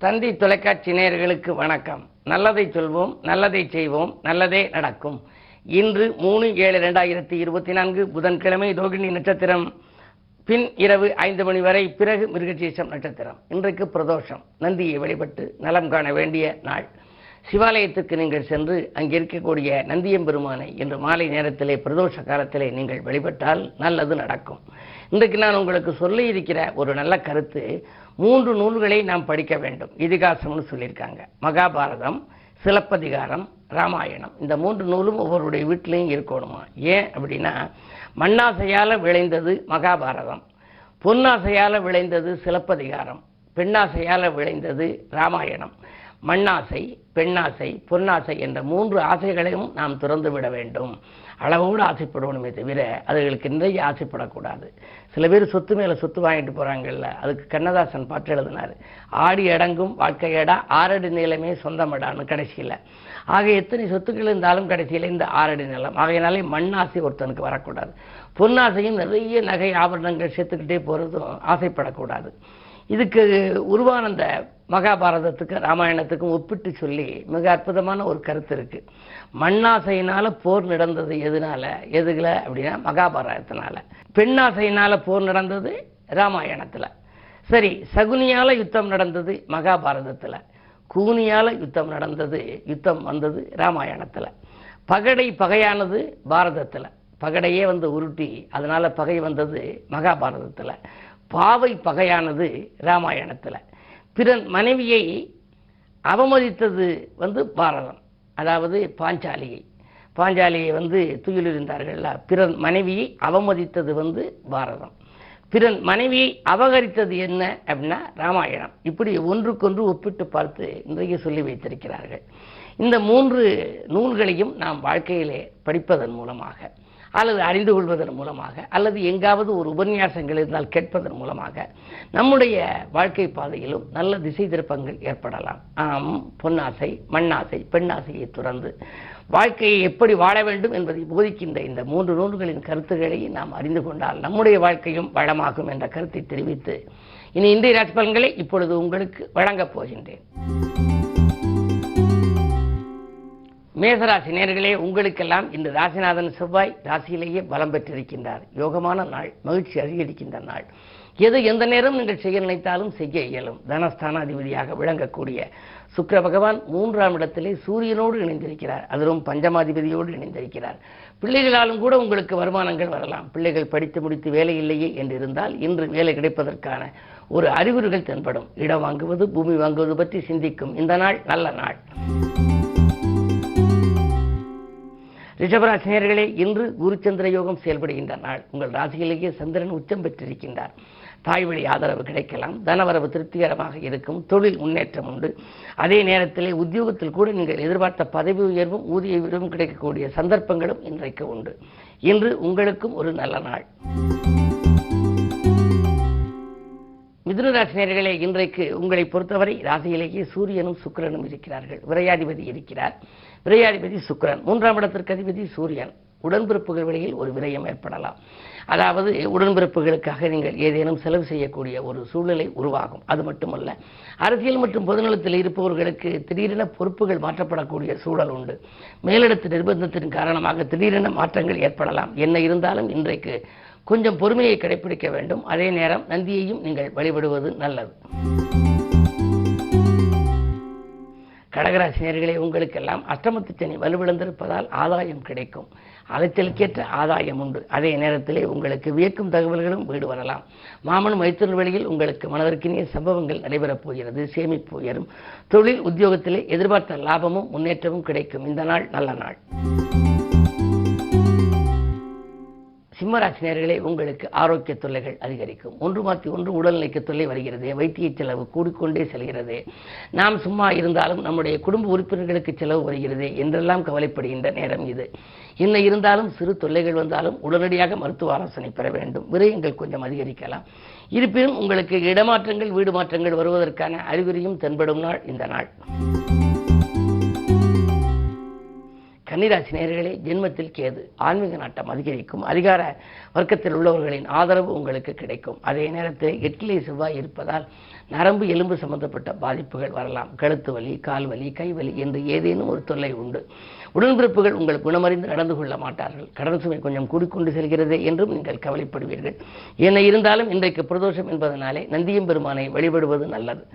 தந்தி தொலைக்காட்சி நேயர்களுக்கு வணக்கம். நல்லதை சொல்வோம், நல்லதை செய்வோம், நல்லதே நடக்கும். இன்று 3/7/2024 புதன்கிழமை ரோகிணி நட்சத்திரம் பின் இரவு 5 மணி வரை, பிறகு மிருகசீரிஷம் நட்சத்திரம். இன்றைக்கு பிரதோஷம். நந்தியை வழிபட்டு நலம் காண வேண்டிய நாள். சிவாலயத்துக்கு நீங்கள் சென்று அங்கே இருக்கக்கூடிய நந்தியம்பெருமானை இன்று மாலை நேரத்திலே பிரதோஷ காலத்திலே நீங்கள் வழிபட்டால் நல்லது நடக்கும். இன்றைக்கு நான் உங்களுக்கு சொல்ல இருக்கிற ஒரு நல்ல கருத்து, 3 நூல்களை நாம் படிக்க வேண்டும். இதிகாசம்னு சொல்லியிருக்காங்க. மகாபாரதம், சிலப்பதிகாரம், ராமாயணம். இந்த 3 நூலும் ஒவ்வொருடைய வீட்டிலையும் இருக்கணுமா? ஏன் அப்படின்னா, மண்ணாசையால் விளைந்தது மகாபாரதம், பொன்னாசையால் விளைந்தது சிலப்பதிகாரம், பெண்ணாசையால் விளைந்தது ராமாயணம். மண்ணாசை, பெண்ணாசை, பொன்னாசை என்ற 3 ஆசைகளையும் நாம் திறந்து விட வேண்டும். அளவோடு ஆசைப்படணுமே தவிர அதுகளுக்கு நிறைய ஆசைப்படக்கூடாது. சில பேர் சொத்து மேலே சொத்து வாங்கிட்டு போகிறாங்கல்ல, அதுக்கு கண்ணதாசன் பாட்டு எழுதினார். ஆடி அடங்கும் வாழ்க்கையடா, 6 அடி நிலமே சொந்தமடான்னு கடைசியில். ஆக எத்தனை சொத்துக்கள் இருந்தாலும் கடைசியில் இந்த 6 அடி நிலம். ஆகையினாலே மண்ணாசை ஒருத்தனுக்கு வரக்கூடாது. பொன்னாசையும் நிறைய நகை ஆபரணங்கள் சேர்த்துக்கிட்டே போகிறதும் ஆசைப்படக்கூடாது. இதுக்கு உருவான அந்த மகாபாரதத்துக்கு ராமாயணத்துக்கும் ஒப்பிட்டு சொல்லி மிக அற்புதமான ஒரு கருத்து இருக்கு. மண்ணாசையினால போர் நடந்தது எதுல அப்படின்னா மகாபாரதத்தினால. பெண்ணாசையினால போர் நடந்தது ராமாயணத்துல. சரி, சகுனியால யுத்தம் நடந்தது மகாபாரதத்துல, கூனியால யுத்தம் வந்தது ராமாயணத்துல. பகையானது பாரதத்துல, பகடையே உருட்டி அதனால பகை வந்தது மகாபாரதத்துல. பாவை பகையானது ராமாயணத்துல. பிறன் மனைவியை அவமதித்தது பாரதம், அதாவது பாஞ்சாலியை துயிலிருந்தார்கள். பிறன் மனைவியை அவமதித்தது பாரதம். பிறன் மனைவியை அபகரித்தது என்ன அப்படின்னா ராமாயணம். இப்படி ஒன்றுக்கொன்று ஒப்பிட்டு பார்த்து இன்றைக்கு சொல்லி வைத்திருக்கிறார்கள். இந்த 3 நூல்களையும் நாம் வாழ்க்கையிலே படிப்பதன் மூலமாக, அல்லது அறிந்து கொள்வதன் மூலமாக, அல்லது எங்காவது ஒரு உபன்யாசங்கள் இருந்தால் கேட்பதன் மூலமாக நம்முடைய வாழ்க்கை பாதையிலும் நல்ல திசை திருப்பங்கள் ஏற்படலாம். பொன்னாசை, மண்ணாசை, பெண்ணாசையை துறந்து வாழ்க்கையை எப்படி வாழ வேண்டும் என்பதை போதிக்கின்ற இந்த 3 நூல்களின் கருத்துக்களை நாம் அறிந்து கொண்டால் நம்முடைய வாழ்க்கையும் வளமாகும் என்ற கருத்தை தெரிவித்து இனி இன்றைய ராசி பலன்களை இப்பொழுது உங்களுக்கு வழங்கப் போகின்றேன். மேசராசி நேயர்களே, உங்களுக்கெல்லாம் இன்று ராசிநாதன் செவ்வாய் ராசியிலேயே பலம் பெற்றிருக்கின்றார். யோகமான நாள், மகிழ்ச்சி அதிகரிக்கின்ற நாள். எந்த நேரம் நீங்கள் செய்ய நினைத்தாலும் செய்ய இயலும். தனஸ்தானாதிபதியாக விளங்கக்கூடிய சுக்கிர பகவான் 3ஆம் இடத்திலே சூரியனோடு இணைந்திருக்கிறார். அதிலும் பஞ்சமாதிபதியோடு இணைந்திருக்கிறார். பிள்ளைகளாலும் கூட உங்களுக்கு வருமானங்கள் வரலாம். பிள்ளைகள் படித்து முடித்து வேலை இல்லையே என்று இருந்தால் இன்று வேலை கிடைப்பதற்கான ஒரு அறிகுறிகள் தென்படும். இடம் வாங்குவது, பூமி வாங்குவது பற்றி சிந்திக்கும் இந்த நாள் நல்ல நாள். ரிஷபராசி நேயர்களே, இன்று குருச்சந்திர யோகம் செயல்படுகின்ற நாள். உங்கள் ராசியிலேயே சந்திரன் உச்சம் பெற்றிருக்கின்றார். தாய் வழி ஆதரவு கிடைக்கலாம். தனவரவு திருப்திகரமாக இருக்கும். தொழில் முன்னேற்றம் உண்டு. அதே நேரத்திலே உத்தியோகத்தில் கூட நீங்கள் எதிர்பார்த்த பதவி உயர்வும் ஊதிய உயர்வும் கிடைக்கக்கூடிய சந்தர்ப்பங்களும் இன்றைக்கு உண்டு. இன்று உங்களுக்கும் ஒரு நல்ல நாள். மிதுனராசி நேயர்களே, இன்றைக்கு உங்களை பொறுத்தவரை ராசியிலேயே சூரியனும் சுக்கிரனும் இருக்கிறார்கள். விரையாதிபதி இருக்கிறார். விரையாதிபதி சுக்கிரன், 3ஆம் இடத்திற்கு அதிபதி சூரியன். உடன்பிறப்புகள் வழியில் ஒரு விரயம் ஏற்படலாம். அதாவது உடன்பிறப்புகளுக்காக நீங்கள் ஏதேனும் செலவு செய்யக்கூடிய ஒரு சூழ்நிலை உருவாகும். அது மட்டுமல்ல, அரசியல் மற்றும் பொதுநலத்தில் இருப்பவர்களுக்கு திடீரென பொறுப்புகள் மாற்றப்படக்கூடிய சூழல் உண்டு. மேலிடத்து நிர்பந்தத்தின் காரணமாக திடீரென மாற்றங்கள் ஏற்படலாம். என்ன இருந்தாலும் இன்றைக்கு கொஞ்சம் பொறுமையை கடைபிடிக்க வேண்டும். அதே நேரம் நந்தியையும் நீங்கள் வழிபடுவது நல்லது. கடகராசி நேயர்களே, உங்களுக்கெல்லாம் அஷ்டமத்து சனி வலுவிழந்திருப்பதால் ஆதாயம் கிடைக்கும். அலைச்சலுக்கேற்ற ஆதாயம் உண்டு. அதே நேரத்திலே உங்களுக்கு வியக்கும் தகவல்களும் வீடு வரலாம். மாமன் மைத்திரன் வழியில் உங்களுக்கு மனதிற்கினிய சம்பவங்கள் நடைபெறப் போகிறது. சேமிப்பு உயரும். தொழில் உத்தியோகத்திலே எதிர்பார்த்த லாபமும் முன்னேற்றமும் கிடைக்கும். இந்த நாள் நல்ல நாள். சிம்மராசி நேயர்களே, உங்களுக்கு ஆரோக்கிய தொல்லைகள் அதிகரிக்கும். 1 மாற்றி 1 உடல்நிலைக்கு தொல்லை வருகிறது. வைத்திய செலவு கூடிக்கொண்டே செல்கிறது. நாம் சும்மா இருந்தாலும் நம்முடைய குடும்ப உறுப்பினர்களுக்கு செலவு வருகிறது என்றெல்லாம் கவலைப்படுகின்ற நேரம் இது. என்ன இருந்தாலும் சிறு தொல்லைகள் வந்தாலும் உடனடியாக மருத்துவ ஆலோசனை பெற வேண்டும். விரயங்கள் கொஞ்சம் அதிகரிக்கலாம். இருப்பினும் உங்களுக்கு இடமாற்றங்கள், வீடு மாற்றங்கள் வருவதற்கான அறிகுறியும் தென்படும் நாள் இந்த நாள். கன்னிராசி நேயர்களே, ஜென்மத்தில் கேது. ஆன்மீக நாட்டம் அதிகரிக்கும். அதிகார வர்க்கத்தில் உள்ளவர்களின் ஆதரவு உங்களுக்கு கிடைக்கும். அதே நேரத்தில் 8லே செவ்வாய் இருப்பதால் நரம்பு எலும்பு சம்பந்தப்பட்ட பாதிப்புகள் வரலாம். கழுத்து வலி, கால் வலி, கை வலி என்று ஏதேனும் ஒரு தொல்லை உண்டு. உடன்பிறப்புகள் உங்கள் குணமறிந்து நடந்து கொள்ள மாட்டார்கள். கடன் சுமை கொஞ்சம் கூடிக்கொண்டு செல்கிறது என்றும் நீங்கள் கவலைப்படுவீர்கள். என்ன இருந்தாலும் இன்றைக்கு பிரதோஷம் என்பதனாலே நந்தியம் பெருமானை வழிபடுவது நல்லது.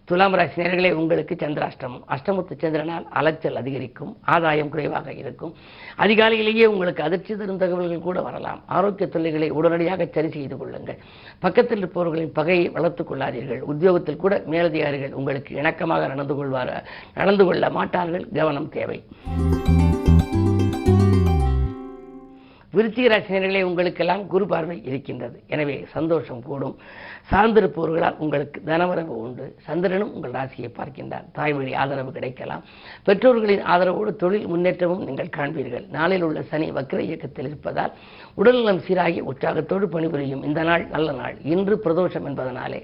துலாம் ராசி நேயர்களே, உங்களுக்கு சந்திராஷ்டமம். அஷ்டமத்து சந்திரனால் அலைச்சல் அதிகரிக்கும். ஆதாயம் குறைவாக இருக்கும். அதிகாலையிலேயே உங்களுக்கு அதிர்ச்சி தரும் தகவல்கள் கூட வரலாம். ஆரோக்கிய தொல்லைகளை உடனடியாக சரி செய்து கொள்ளுங்கள். பக்கத்தில் இருப்பவர்களின் பகையை வளர்த்துக் கொள்ளாதீர்கள். உத்தியோகத்தில் கூட மேலதிகாரிகள் உங்களுக்கு இணக்கமாக நடந்து கொள்ள மாட்டார்கள். கவனம் தேவை. விருச்சிக ராசி நேயர்களே, உங்களுக்கெல்லாம் குரு பார்வை இருக்கின்றது. எனவே சந்தோஷம் கூடும். சார்ந்திருப்பவர்களால் உங்களுக்கு தனவரவு உண்டு. சந்திரனும் உங்கள் ராசியை பார்க்கின்றார். தாய் வழி ஆதரவு கிடைக்கலாம். பெற்றோர்களின் ஆதரவோடு தொழில் முன்னேற்றமும் நீங்கள் காண்பீர்கள். நாளில் உள்ள சனி வக்ர இயக்கத்தில் இருப்பதால் உடல்நலம் சீராகி உற்சாகத்தோடு பணிபுரியும் இந்த நாள் நல்ல நாள். இன்று பிரதோஷம் என்பதனாலே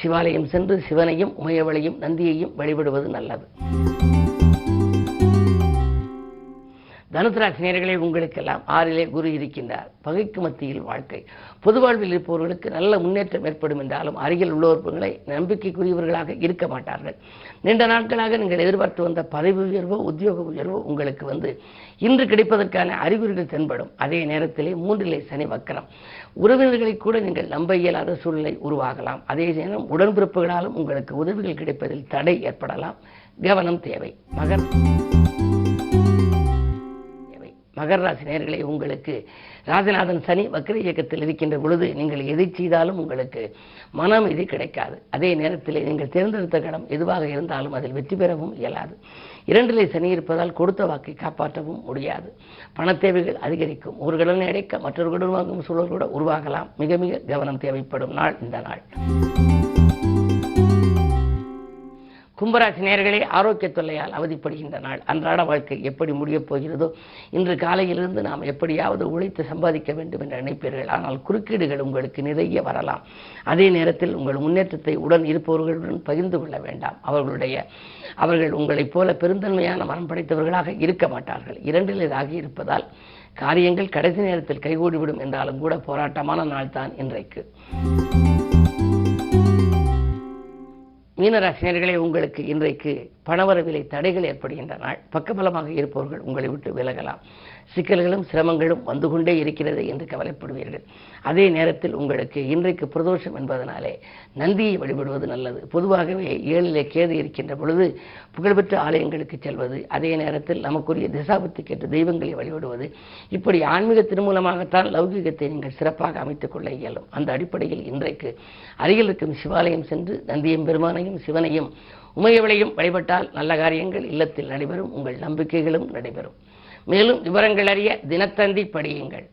சிவாலயம் சென்று சிவனையும் உமையவளையும் நந்தியையும் வழிபடுவது நல்லது. தனுசு ராசி நேயர்களே, உங்களுக்கெல்லாம் 6லே குரு இருக்கின்றார். பகைக்கு மத்தியில் வாழ்க்கை. பொது வாழ்வில் இருப்பவர்களுக்கு நல்ல முன்னேற்றம் ஏற்படும் என்றாலும் அருகில் உள்ளவர்களை நம்பிக்கைக்குரியவர்களாக இருக்க மாட்டார்கள். நீண்ட நாட்களாக நீங்கள் எதிர்பார்த்து வந்த பதவி உயர்வோ உத்தியோக உயர்வோ உங்களுக்கு இன்று கிடைப்பதற்கான அறிகுறிகள் தென்படும். அதே நேரத்திலே 3லே சனி வக்கரம். உறவினர்களை கூட நீங்கள் நம்ப இயலாத சூழ்நிலை உருவாகலாம். அதே நேரம் உடன்பிறப்புகளாலும் உங்களுக்கு உதவிகள் கிடைப்பதில் தடை ஏற்படலாம். கவனம் தேவை. மகர ராசி நேயர்களே, உங்களுக்கு ராஜநாதன் சனி வக்ர இயக்கத்தில் இருக்கின்ற பொழுது நீங்கள் எதை செய்தாலும் உங்களுக்கு மனம் இது கிடைக்காது. அதே நேரத்தில் நீங்கள் தேர்ந்தெடுத்த கடம் எதுவாக இருந்தாலும் அதில் வெற்றி பெறவும் இயலாது. 2லே சனி இருப்பதால் கொடுத்த வாக்கை காப்பாற்றவும் முடியாது. பண தேவைகள் அதிகரிக்கும். ஒரு கடனை அடைக்க மற்றொரு கடன் வாங்கும் சூழல் கூட உருவாகலாம். மிக மிக கவனம் தேவைப்படும் நாள் இந்த நாள். கும்பராசி நேயர்களே, ஆரோக்கிய தொல்லையால் அவதிப்படுகின்ற நாள். அன்றாட வாழ்க்கை எப்படி முடியப் போகிறதோ, இன்று காலையிலிருந்து நாம் எப்படியாவது உழைத்து சம்பாதிக்க வேண்டும் என்று நினைப்பீர்கள். ஆனால் குறுக்கீடுகள் உங்களுக்கு நிறைய வரலாம். அதே நேரத்தில் உங்கள் முன்னேற்றத்தை உடன் இருப்பவர்களுடன் பகிர்ந்து கொள்ள வேண்டாம். அவர்கள் உங்களைப் போல பெருந்தன்மையான மனம் படைத்தவர்களாக இருக்க மாட்டார்கள். 2லே ராகி இருப்பதால் காரியங்கள் கடைசி நேரத்தில் கைகூடிவிடும் என்றாலும் கூட போராட்டமான நாள் தான் இன்றைக்கு. மீனராசினியர்களே, உங்களுக்கு இன்றைக்கு பணவரவிலை தடைகள் ஏற்படுகின்ற நாள். பக்கபலமாக இருப்பவர்கள் உங்களை விட்டு விலகலாம். சிக்கல்களும் சிரமங்களும் வந்து கொண்டே இருக்கிறது என்று கவலைப்படுவீர்கள். அதே நேரத்தில் உங்களுக்கு இன்றைக்கு பிரதோஷம் என்பதனாலே நந்தியை வழிபடுவது நல்லது. பொதுவாகவே 7லே கேது இருக்கின்ற பொழுது புகழ்பெற்ற ஆலயங்களுக்கு செல்வது, அதே நேரத்தில் நமக்குரிய திசாபுத்திக்கேற்ற தெய்வங்களை வழிபடுவது, இப்படி ஆன்மீகத்தின் மூலமாகத்தான் லௌகீகத்தை நீங்கள் சிறப்பாக அமைத்துக் கொள்ள இயலும். அந்த அடிப்படையில் இன்றைக்கு அருகில் இருக்கும் சிவாலயம் சென்று நந்தியம் பெருமானையும் சிவனையும் உமையவளையும் வழிபட்டால் நல்ல காரியங்கள் இல்லத்தில் நடைபெறும். உங்கள் நம்பிக்கைகளும் நடைபெறும். மேலும் விவரங்கள் அறிய தினத்தந்தி படியுங்கள்.